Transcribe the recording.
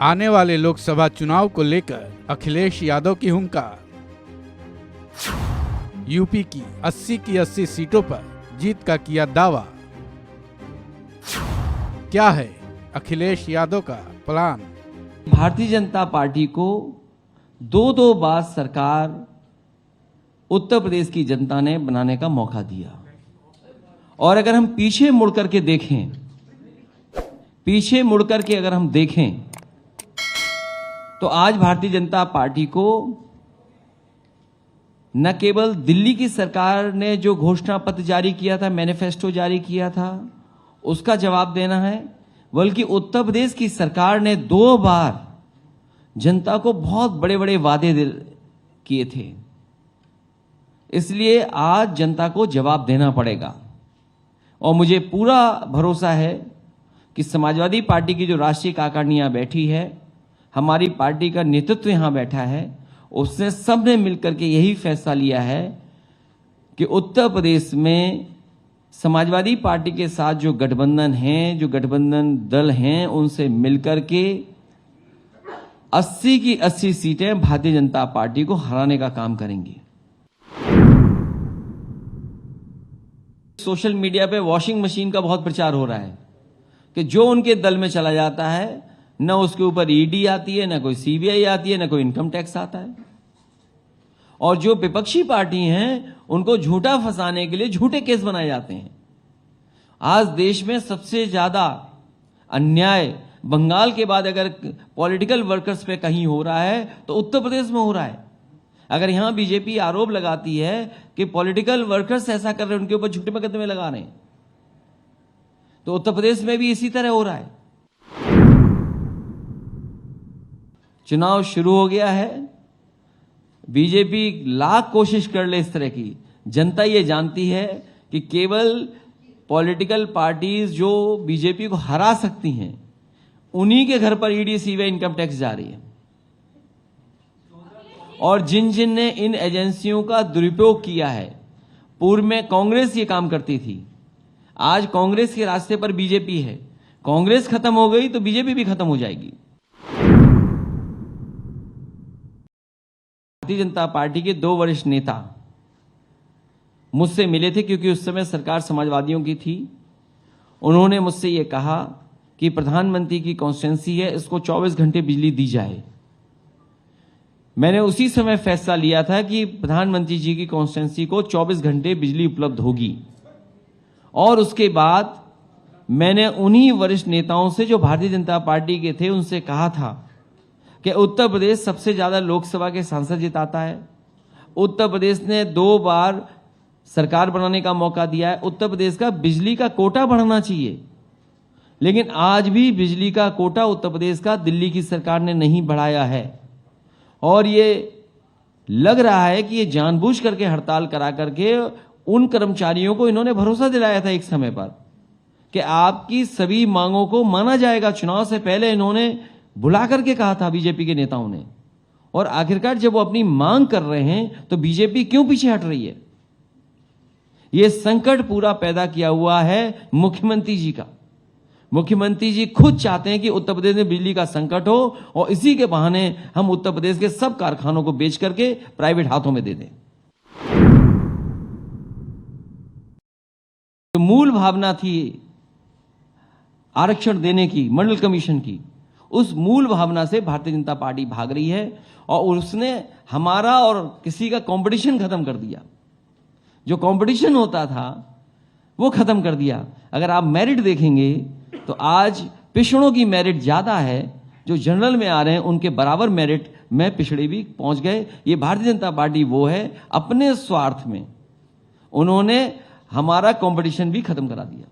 आने वाले लोकसभा चुनाव को लेकर अखिलेश यादव की हुंकार। यूपी की 80 की 80 सीटों पर जीत का किया दावा। क्या है अखिलेश यादव का प्लान? भारतीय जनता पार्टी को दो बार सरकार उत्तर प्रदेश की जनता ने बनाने का मौका दिया। और अगर हम पीछे मुड़ करके अगर हम देखें तो आज भारतीय जनता पार्टी को न केवल दिल्ली की सरकार ने जो घोषणा पत्र जारी किया था, मैनिफेस्टो जारी किया था, उसका जवाब देना है, बल्कि उत्तर प्रदेश की सरकार ने 2 बार जनता को बहुत बड़े बड़े वादे किए थे। इसलिए आज जनता को जवाब देना पड़ेगा। और मुझे पूरा भरोसा है कि समाजवादी पार्टी की जो राष्ट्रीय कार्यकारिणी यहां बैठी है, हमारी पार्टी का नेतृत्व यहां बैठा है, उसने सबने मिलकर के यही फैसला लिया है कि उत्तर प्रदेश में समाजवादी पार्टी के साथ जो गठबंधन हैं, जो गठबंधन दल हैं, उनसे मिलकर के 80 की 80 सीटें भारतीय जनता पार्टी को हराने का काम करेंगी। सोशल मीडिया पे वॉशिंग मशीन का बहुत प्रचार हो रहा है कि जो उनके दल में चला जाता है, न उसके ऊपर ईडी आती है, न कोई सीबीआई आती है, न कोई इनकम टैक्स आता है। और जो विपक्षी पार्टी हैं, उनको झूठा फंसाने के लिए झूठे केस बनाए जाते हैं। आज देश में सबसे ज्यादा अन्याय बंगाल के बाद अगर पॉलिटिकल वर्कर्स पे कहीं हो रहा है तो उत्तर प्रदेश में हो रहा है। अगर यहां बीजेपी आरोप लगाती है कि पॉलिटिकल वर्कर्स ऐसा कर रहे हैं, उनके ऊपर झूठे मुकदमे लगा रहे हैं, तो उत्तर प्रदेश में भी इसी तरह हो रहा है। चुनाव शुरू हो गया है, बीजेपी लाख कोशिश कर ले इस तरह की, जनता ये जानती है कि केवल पॉलिटिकल पार्टीज जो बीजेपी को हरा सकती हैं, उन्हीं के घर पर ईडी सीबीआई इनकम टैक्स जा रही है। और जिन ने इन एजेंसियों का दुरुपयोग किया है, पूर्व में कांग्रेस ये काम करती थी, आज कांग्रेस के रास्ते पर बीजेपी है। कांग्रेस खत्म हो गई तो बीजेपी भी खत्म हो जाएगी। भारतीय जनता पार्टी के 2 वरिष्ठ नेता मुझसे मिले थे, क्योंकि उस समय सरकार समाजवादियों की थी। उन्होंने मुझसे यह कहा कि प्रधानमंत्री की कॉन्स्टिट्यूंसी है, इसको 24 घंटे बिजली दी जाए। मैंने उसी समय फैसला लिया था कि प्रधानमंत्री जी की कॉन्स्टिट्यूंसी को 24 घंटे बिजली उपलब्ध होगी। और उसके बाद मैंने उन्हीं वरिष्ठ नेताओं से जो भारतीय जनता पार्टी के थे, उनसे कहा था कि उत्तर प्रदेश सबसे ज्यादा लोकसभा के सांसद जिताता है। उत्तर प्रदेश ने 2 बार सरकार बनाने का मौका दिया है। उत्तर प्रदेश का बिजली का कोटा बढ़ना चाहिए, लेकिन आज भी बिजली का कोटा उत्तर प्रदेश का दिल्ली की सरकार ने नहीं बढ़ाया है। और ये लग रहा है कि ये जानबूझ करके हड़ताल करा करके उन कर्मचारियों को इन्होंने भरोसा दिलाया था एक समय पर कि आपकी सभी मांगों को माना जाएगा। चुनाव से पहले इन्होंने बुला करके कहा था बीजेपी के नेताओं ने, और आखिरकार जब वो अपनी मांग कर रहे हैं तो बीजेपी क्यों पीछे हट रही है? ये संकट पूरा पैदा किया हुआ है मुख्यमंत्री जी का। मुख्यमंत्री जी खुद चाहते हैं कि उत्तर प्रदेश में बिजली का संकट हो, और इसी के बहाने हम उत्तर प्रदेश के सब कारखानों को बेच करके प्राइवेट हाथों में दे दें। तो मूल भावना थी आरक्षण देने की, मंडल कमीशन की, उस मूल भावना से भारतीय जनता पार्टी भाग रही है। और उसने हमारा और किसी का कंपटीशन खत्म कर दिया। जो कंपटीशन होता था वो खत्म कर दिया। अगर आप मेरिट देखेंगे तो आज पिछड़ों की मेरिट ज्यादा है, जो जनरल में आ रहे हैं उनके बराबर मेरिट में पिछड़े भी पहुंच गए। ये भारतीय जनता पार्टी वो है, अपने स्वार्थ में उन्होंने हमारा कंपटीशन भी खत्म करा दिया।